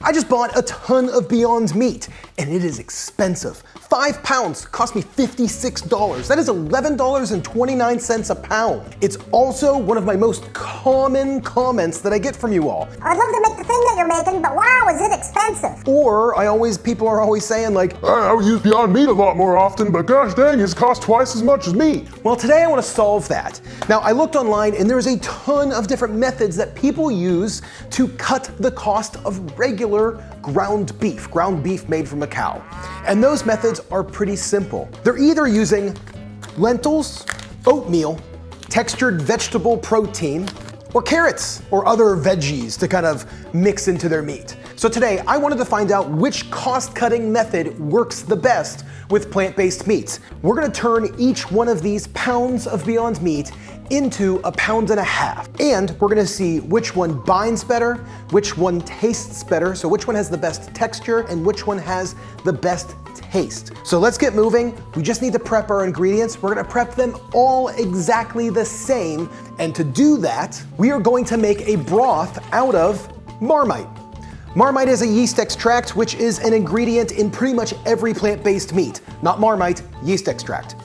I just bought a ton of Beyond Meat, and it is expensive. 5 pounds cost me $56. That is $11.29 a pound. It's also one of my most common comments that I get from you all. I'd love to make the thing that you're making, but wow, is it expensive? Or people are always saying like, I use Beyond Meat a lot more often, but gosh dang, it's cost twice as much as meat. Well, today I want to solve that. Now, I looked online and there's a ton of different methods that people use to cut the cost of regular ground beef made from a cow. And those methods are pretty simple. They're either using lentils, oatmeal, textured vegetable protein, or carrots or other veggies to kind of mix into their meat. So today I wanted to find out which cost-cutting method works the best with plant-based meats. We're gonna turn each one of these pounds of Beyond Meat into 1.5 pounds. And we're gonna see which one binds better, which one tastes better, so which one has the best texture and which one has the best taste. So let's get moving. We just need to prep our ingredients. We're gonna prep them all exactly the same. And to do that, we are going to make a broth out of Marmite. Marmite is a yeast extract, which is an ingredient in pretty much every plant-based meat. Not Marmite, yeast extract.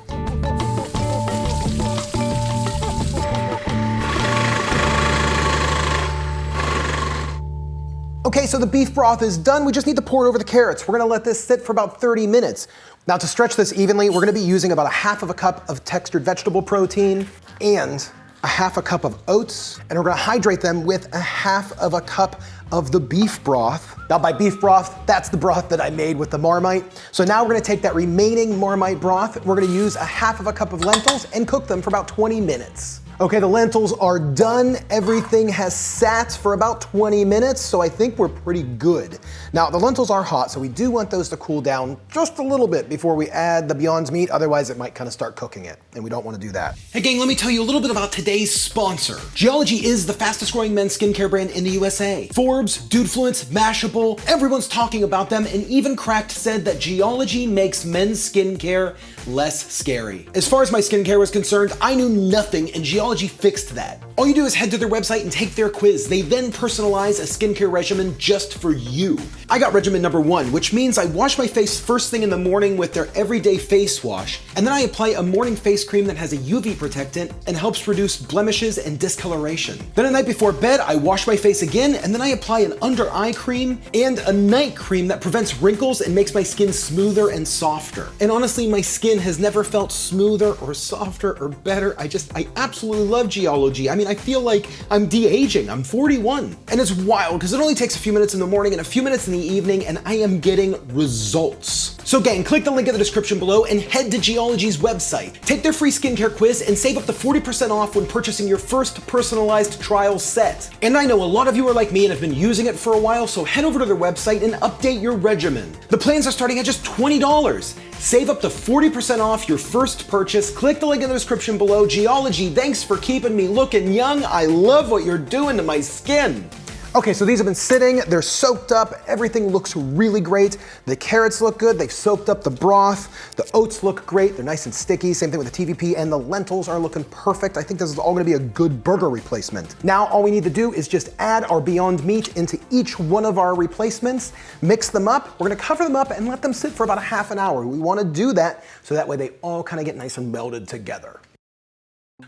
Okay, so the beef broth is done. We just need to pour it over the carrots. We're gonna let this sit for about 30 minutes. Now to stretch this evenly, we're gonna be using about 1/2 cup of textured vegetable protein and 1/2 cup of oats, and we're gonna hydrate them with 1/2 cup of the beef broth. Now by beef broth, that's the broth that I made with the Marmite. So now we're gonna take that remaining Marmite broth, we're gonna use 1/2 cup of lentils and cook them for about 20 minutes. Okay, the lentils are done. Everything has sat for about 20 minutes, so I think we're pretty good. Now, the lentils are hot, so we do want those to cool down just a little bit before we add the Beyond Meat, otherwise it might kind of start cooking it, and we don't want to do that. Hey gang, let me tell you a little bit about today's sponsor. Geology is the fastest growing men's skincare brand in the USA. Forbes, Dudefluence, Mashable, everyone's talking about them, and even Cracked said that Geology makes men's skincare less scary. As far as my skincare was concerned, I knew nothing, and Geology fixed that. All you do is head to their website and take their quiz. They then personalize a skincare regimen just for you. I got regimen number 1, which means I wash my face first thing in the morning with their everyday face wash, and then I apply a morning face cream that has a UV protectant and helps reduce blemishes and discoloration. Then the night before bed, I wash my face again, and then I apply an under eye cream and a night cream that prevents wrinkles and makes my skin smoother and softer. And honestly, my skin has never felt smoother or softer or better. I absolutely love Geology. I mean, I feel like I'm de-aging. I'm 41. And it's wild because it only takes a few minutes in the morning and a few minutes in the evening, and I am getting results. So gang, click the link in the description below and head to Geology's website. Take their free skincare quiz and save up to 40% off when purchasing your first personalized trial set. And I know a lot of you are like me and have been using it for a while, so head over to their website and update your regimen. The plans are starting at just $20. Save up to 40% off your first purchase. Click the link in the description below. Geology, thanks for keeping me looking young. I love what you're doing to my skin. Okay, so these have been sitting, they're soaked up, everything looks really great. The carrots look good, they've soaked up the broth, the oats look great, they're nice and sticky, same thing with the TVP, and the lentils are looking perfect. I think this is all gonna be a good burger replacement. Now, all we need to do is just add our Beyond Meat into each one of our replacements, mix them up, we're gonna cover them up and let them sit for about 1/2 hour. We wanna do that so that way they all kind of get nice and melded together.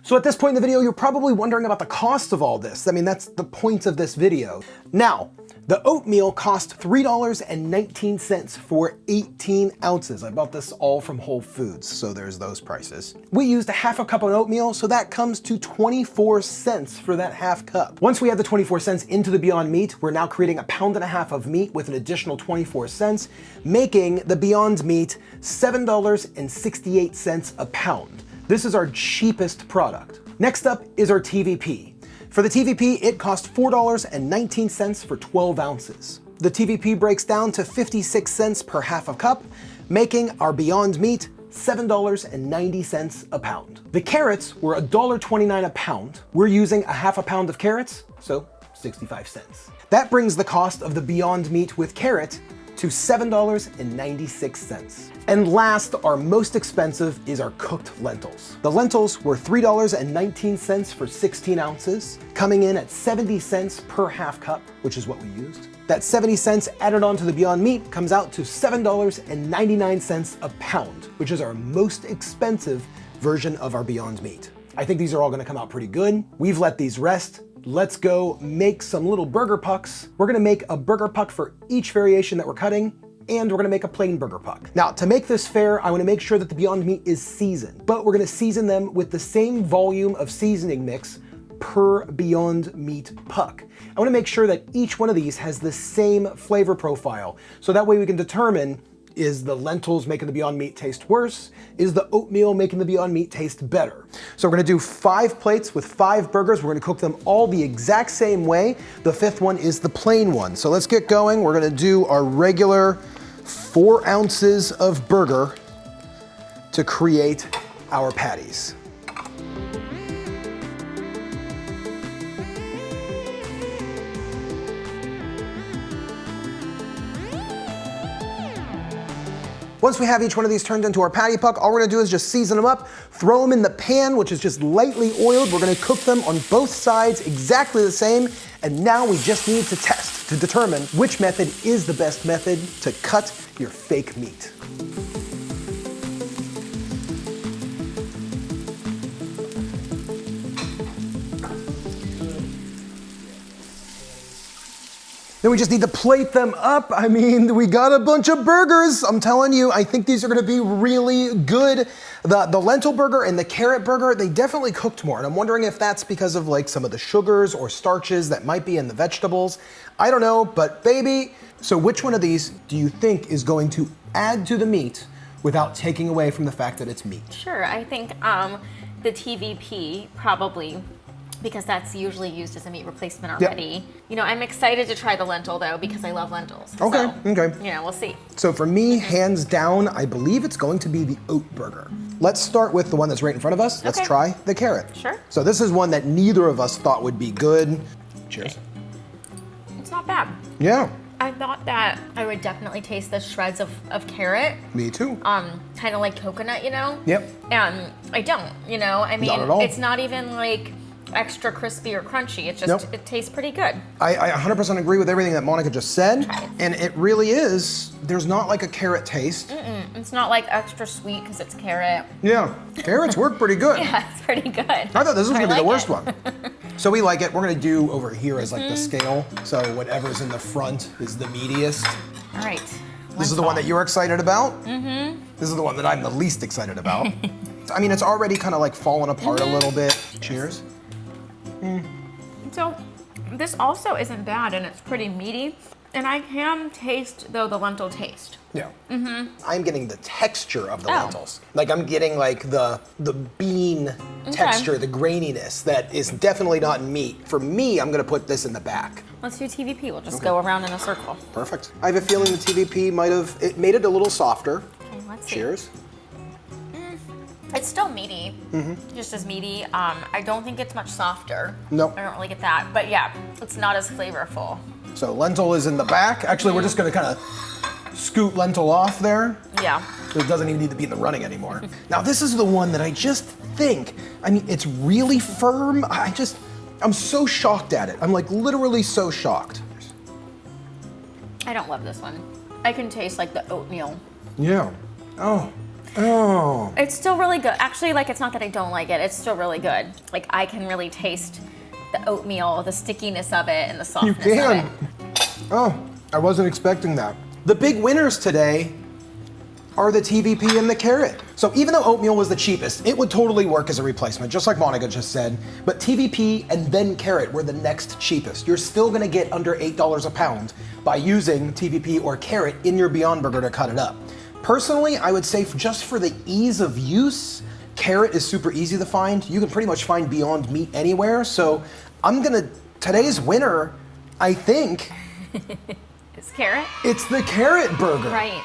So at this point in the video, you're probably wondering about the cost of all this. I mean, that's the point of this video. Now, the oatmeal cost $3.19 for 18 ounces. I bought this all from Whole Foods, so there's those prices. We used 1/2 cup of oatmeal, so that comes to 24 cents for that 1/2 cup. Once we add the 24 cents into the Beyond Meat, we're now creating 1.5 pounds of meat with an additional 24 cents, making the Beyond Meat $7.68 a pound. This is our cheapest product. Next up is our TVP. For the TVP, it cost $4.19 for 12 ounces. The TVP breaks down to 56 cents per 1/2 cup, making our Beyond Meat $7.90 a pound. The carrots were $1.29 a pound. We're using 1/2 pound of carrots, so 65 cents. That brings the cost of the Beyond Meat with carrot to $7.96. And last, our most expensive is our cooked lentils. The lentils were $3.19 for 16 ounces, coming in at 70 cents per 1/2 cup, which is what we used. That 70 cents added on to the Beyond Meat comes out to $7.99 a pound, which is our most expensive version of our Beyond Meat. I think these are all gonna come out pretty good. We've let these rest. Let's go make some little burger pucks. We're gonna make a burger puck for each variation that we're cutting, and we're gonna make a plain burger puck. Now, to make this fair, I wanna make sure that the Beyond Meat is seasoned, but we're gonna season them with the same volume of seasoning mix per Beyond Meat puck. I wanna make sure that each one of these has the same flavor profile, so that way we can determine, is the lentils making the Beyond Meat taste worse? Is the oatmeal making the Beyond Meat taste better? So we're gonna do 5 plates with 5 burgers. We're gonna cook them all the exact same way. The 5th one is the plain one. So let's get going. We're gonna do our regular 4 ounces of burger to create our patties. Once we have each one of these turned into our patty puck, all we're gonna do is just season them up, throw them in the pan, which is just lightly oiled. We're gonna cook them on both sides exactly the same, and now we just need to test to determine which method is the best method to cut your fake meat. Then we just need to plate them up. I mean, we got a bunch of burgers. I'm telling you, I think these are gonna be really good. The lentil burger and the carrot burger, they definitely cooked more. And I'm wondering if that's because of like some of the sugars or starches that might be in the vegetables. I don't know, but baby. So which one of these do you think is going to add to the meat without taking away from the fact that it's meat? Sure, I think the TVP probably, because that's usually used as a meat replacement already. Yep. You know, I'm excited to try the lentil though because I love lentils. Okay, so, okay. You know, we'll see. So for me, hands down, I believe it's going to be the oat burger. Let's start with the one that's right in front of us. Let's Okay. try the carrot. Sure. So this is one that neither of us thought would be good. Cheers. It's not bad. Yeah, I thought that I would definitely taste the shreds of carrot. me too. Kind of like coconut, you know? Yep. And I don't, you know? I mean, Not at all. it's not even like extra crispy or crunchy. It just, Nope. it tastes pretty good. I 100% agree with everything that Monica just said. Try it. And it really is, there's not like a carrot taste. It's not like extra sweet because it's carrot. Yeah, carrots work pretty good. Yeah, it's pretty good. I thought this was gonna be the like worst it. one. So we like it. We're gonna do over here as like the scale. So whatever's in the front is the meatiest. All right. This is the one that you're excited about? Mm-hmm. This is the one that I'm the least excited about. I mean, it's already kind of like fallen apart a little bit. Cheers. So this also isn't bad and it's pretty meaty. And I can taste though the lentil taste. Yeah. I'm getting the texture of the Oh. lentils. Like I'm getting like the bean texture, the graininess that is definitely not in meat. For me, I'm gonna put this in the back. Let's do TVP. We'll just go around in a circle. Perfect. I have a feeling the TVP it made it a little softer. Okay, let's see. Cheers. It's still meaty, just as meaty. I don't think it's much softer. Nope. I don't really get that, but yeah, it's not as flavorful. So lentil is in the back. Actually, we're just gonna kind of scoot lentil off there. Yeah. So it doesn't even need to be in the running anymore. Now this is the one that I just think, I mean, it's really firm. I'm so shocked at it. I'm like literally so shocked. I don't love this one. I can taste like the oatmeal. Yeah. Oh. It's still really good. Actually, like it's not that I don't like it. It's still really good. Like I can really taste the oatmeal, the stickiness of it, and the You softness can. of it. Oh, I wasn't expecting that. The big winners today are the TVP and the carrot. So even though oatmeal was the cheapest, it would totally work as a replacement, just like Monica just said. But TVP and then carrot were the next cheapest. You're still gonna get under $8 a pound by using TVP or carrot in your Beyond Burger to cut it up. Personally, I would say just for the ease of use, carrot is super easy to find. You can pretty much find Beyond Meat anywhere. So today's winner, I think, It's carrot? it's the carrot burger. Right.